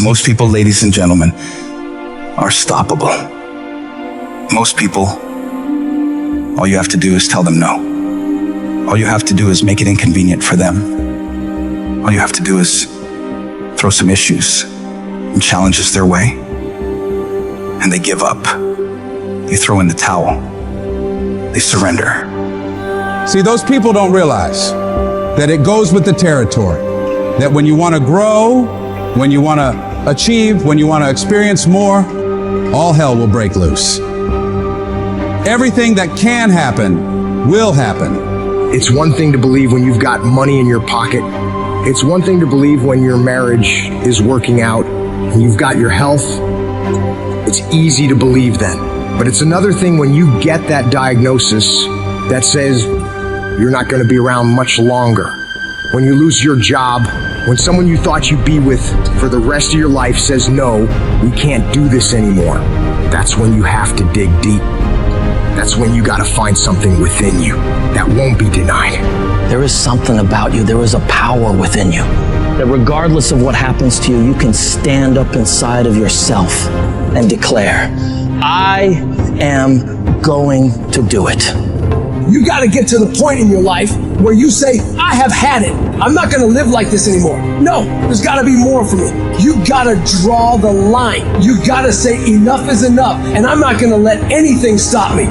Most people, ladies and gentlemen, are stoppable. Most people, all you have to do is tell them no. All you have to do is make it inconvenient for them. All you have to do is throw some issues and challenges their way, and they give up. They throw in the towel. They surrender. See, those people don't realize that it goes with the territory. That when you want to grow, when you want to achieve, when you want to experience more, all hell will break loose. Everything that can happen will happen. It's one thing to believe when you've got money in your pocket. It's one thing to believe when your marriage is working out and you've got your health. It's easy to believe then. But it's another thing when you get that diagnosis that says you're not going to be around much longer. When you lose your job, when someone you thought you'd be with for the rest of your life says, no, we can't do this anymore. That's when you have to dig deep. That's when you got to find something within you that won't be denied. There is something about you. There is a power within you that regardless of what happens to you, you can stand up inside of yourself and declare, I am going to do it. You got to get to the point in your life where you say, I have had it. I'm not going to live like this anymore. No, there's got to be more for me. You got to draw the line. You got to say enough is enough, and I'm not going to let anything stop me.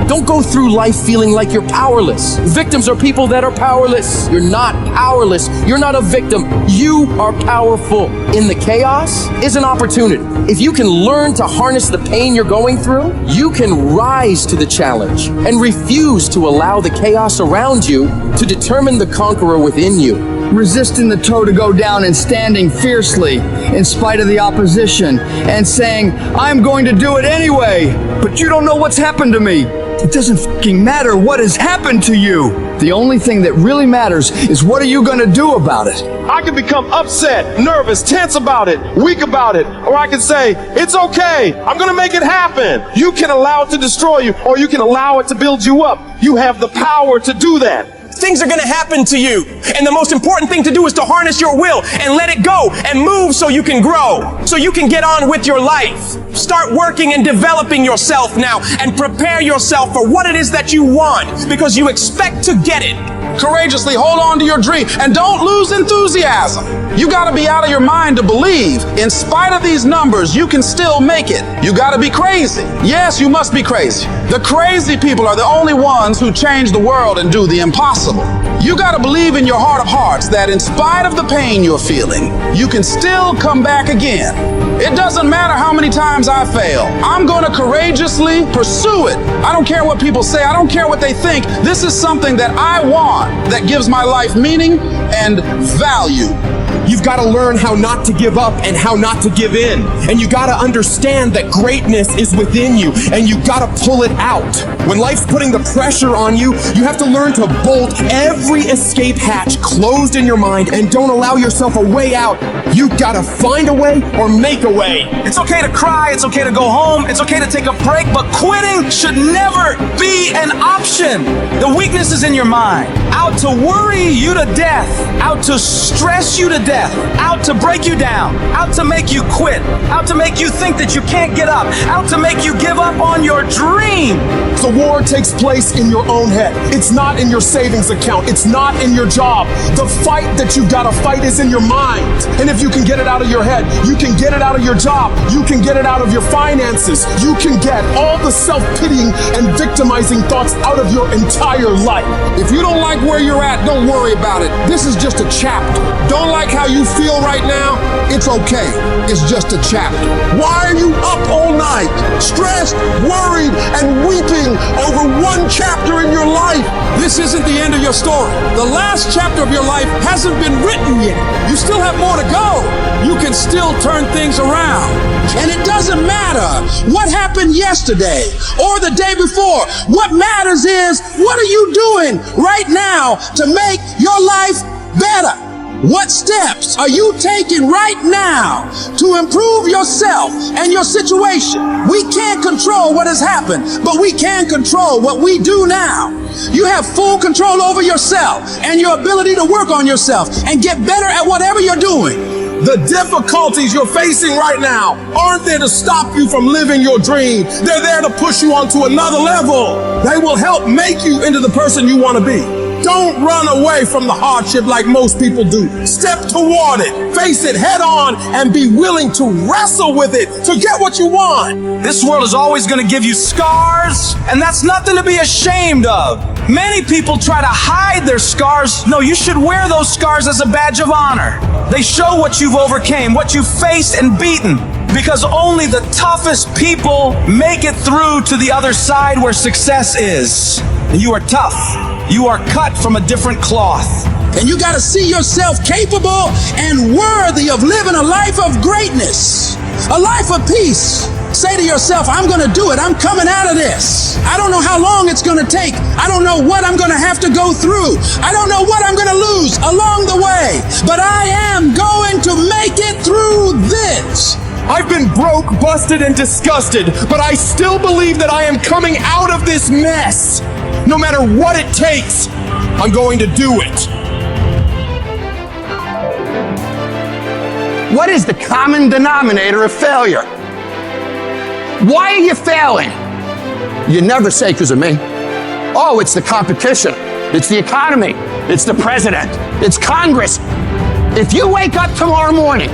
Don't go through life feeling like you're powerless. Victims are people that are powerless. You're not powerless. You're not a victim. You are powerful. In the chaos is an opportunity. If you can learn to harness the pain you're going through, you can rise to the challenge and refuse to allow the chaos around you to determine the conqueror within you. Resisting the toe to go down and standing fiercely in spite of the opposition and saying, I'm going to do it anyway, but you don't know what's happened to me. It doesn't fucking matter what has happened to you. The only thing that really matters is what are you going to do about it? I can become upset, nervous, tense about it, weak about it, or I can say, it's okay, I'm going to make it happen. You can allow it to destroy you, or you can allow it to build you up. You have the power to do that. Things are going to happen to you. And the most important thing to do is to harness your will and let it go and move so you can grow, so you can get on with your life. Start working and developing yourself now and prepare yourself for what it is that you want, because you expect to get it. Courageously hold on to your dream and don't lose enthusiasm. You got to be out of your mind to believe. In spite of these numbers, you can still make it. You got to be crazy. Yes, you must be crazy. The crazy people are the only ones who change the world and do the impossible. You got to believe in your heart of hearts that in spite of the pain you're feeling, you can still come back again. It doesn't matter how many times I fail. I'm going to courageously pursue it. I don't care what people say. I don't care what they think. This is something that I want that gives my life meaning and value. You've got to learn how not to give up and how not to give in. And you got to understand that greatness is within you, and you got to pull it out. When life's putting the pressure on you, you have to learn to bolt every escape hatch closed in your mind and don't allow yourself a way out. You got to find a way or make a way. It's okay to cry, it's okay to go home, it's okay to take a break, but quitting should never be an option. The weakness is in your mind, out to worry you to death, out to stress you to death, out to break you down, out to make you quit, out to make you think that you can't get up, out to make you give up on your dream. The war takes place in your own head. It's not in your savings account. It's not in your job. The fight that you gotta fight is in your mind. And if you can get it out of your head, you can get it out of your job, you can get it out of your finances, you can get all the self-pitying and victimizing thoughts out of your entire life. If you don't like where you're at, don't worry about it. This is just a chapter. Don't like how you feel right now? It's okay. It's just a chapter. Why are you up all night, stressed, worried, and weeping over one chapter in your life? This isn't the end of your story. The last chapter of your life hasn't been written yet. You still have more to go. You can still turn things around. And it doesn't matter what happened yesterday or the day before. What matters is, what are you doing right now to make your life better? What steps are you taking right now to improve yourself and your situation? We can't control what has happened, but we can control what we do now. You have full control over yourself and your ability to work on yourself and get better at whatever you're doing. The difficulties you're facing right now aren't there to stop you from living your dream. They're there to push you onto another level. They will help make you into the person you want to be. Don't run away from the hardship like most people do. Step toward it, face it head on, and be willing to wrestle with it to get what you want. This world is always going to give you scars, and that's nothing to be ashamed of. Many people try to hide their scars. No, you should wear those scars as a badge of honor. They show what you've overcame, what you've faced and beaten, because only the toughest people make it through to the other side where success is. You are tough. You are cut from a different cloth. And you got to see yourself capable and worthy of living a life of greatness, a life of peace. Say to yourself, I'm going to do it. I'm coming out of this. I don't know how long it's going to take. I don't know what I'm going to have to go through. I don't know what I'm going to lose along the way. But I am going to make it through this. I've been broke, busted, and disgusted, but I still believe that I am coming out of this mess. No matter what it takes, I'm going to do it. What is the common denominator of failure? Why are you failing? You never say because of me. Oh, it's the competition. It's the economy. It's the president. It's Congress. If you wake up tomorrow morning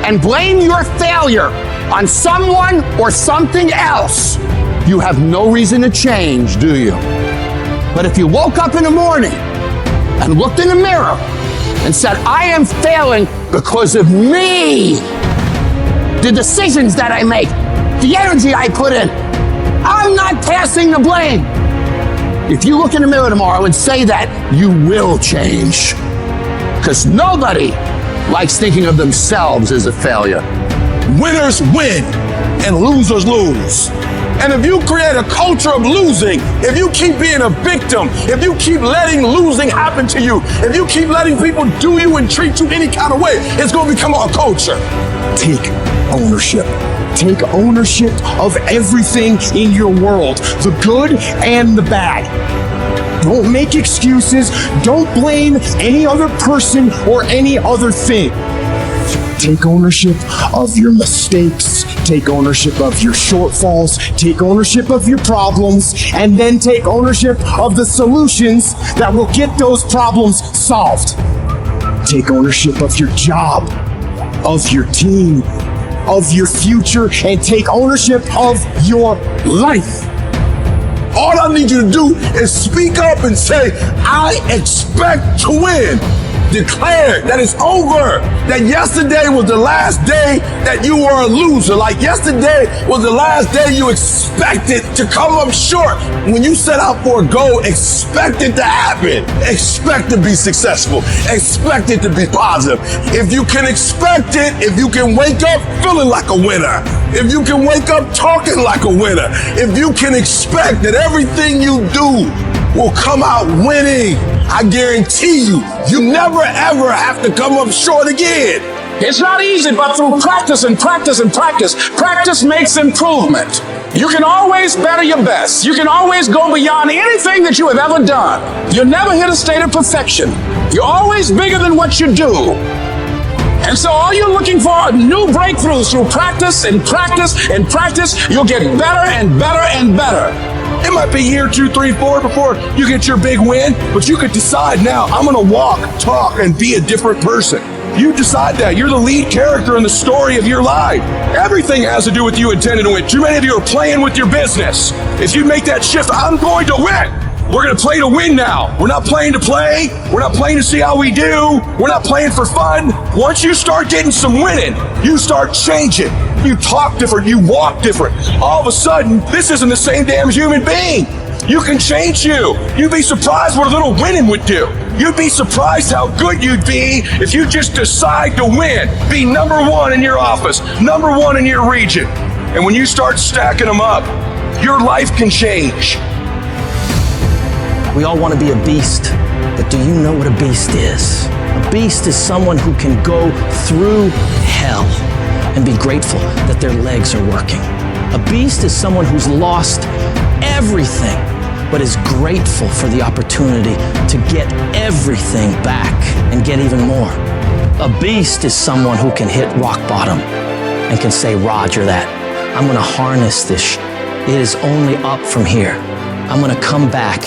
and blame your failure on someone or something else, you have no reason to change, do you? But if you woke up in the morning and looked in the mirror and said, I am failing because of me, the decisions that I make, the energy I put in, I'm not passing the blame. If you look in the mirror tomorrow and say that, you will change. Because nobody likes thinking of themselves as a failure. Winners win and losers lose. And if you create a culture of losing, if you keep being a victim, if you keep letting losing happen to you, if you keep letting people do you and treat you any kind of way, it's going to become a culture. Take ownership. Take ownership of everything in your world, the good and the bad. Don't make excuses. Don't blame any other person or any other thing. Take ownership of your mistakes. Take ownership of your shortfalls. Take ownership of your problems. And then take ownership of the solutions that will get those problems solved. Take ownership of your job, of your team, of your future, and take ownership of your life. All I need you to do is speak up and say, I expect to win. Declare that it's over. That yesterday was the last day that you were a loser. Like yesterday was the last day you expected to come up short. When you set out for a goal, expect it to happen. Expect to be successful. Expect it to be positive. If you can expect it, if you can wake up feeling like a winner, if you can wake up talking like a winner, if you can expect that everything you do will come out winning, I guarantee you, you never ever have to come up short again. It's not easy, but through practice and practice and practice, practice makes improvement. You can always better your best. You can always go beyond anything that you have ever done. You'll never hit a state of perfection. You're always bigger than what you do. And so all you're looking for are new breakthroughs through practice and practice and practice. You'll get better and better and better. It might be year 2, 3, 4 before you get your big win, but you could decide now, I'm going to walk, talk, and be a different person. You decide that. You're the lead character in the story of your life. Everything has to do with you intending to win. Too many of you are playing with your business. If you make that shift, I'm going to win. We're going to play to win now. We're not playing to play. We're not playing to see how we do. We're not playing for fun. Once you start getting some winning, you start changing. You talk different. You walk different. All of a sudden, this isn't the same damn human being. You can change you. You'd be surprised what a little winning would do. You'd be surprised how good you'd be if you just decide to win. Be number 1 in your office, number 1 in your region. And when you start stacking them up, your life can change. We all want to be a beast, but do you know what a beast is? A beast is someone who can go through hell and be grateful that their legs are working. A beast is someone who's lost everything, but is grateful for the opportunity to get everything back and get even more. A beast is someone who can hit rock bottom and can say, Roger that. I'm gonna harness this. It is only up from here. I'm gonna come back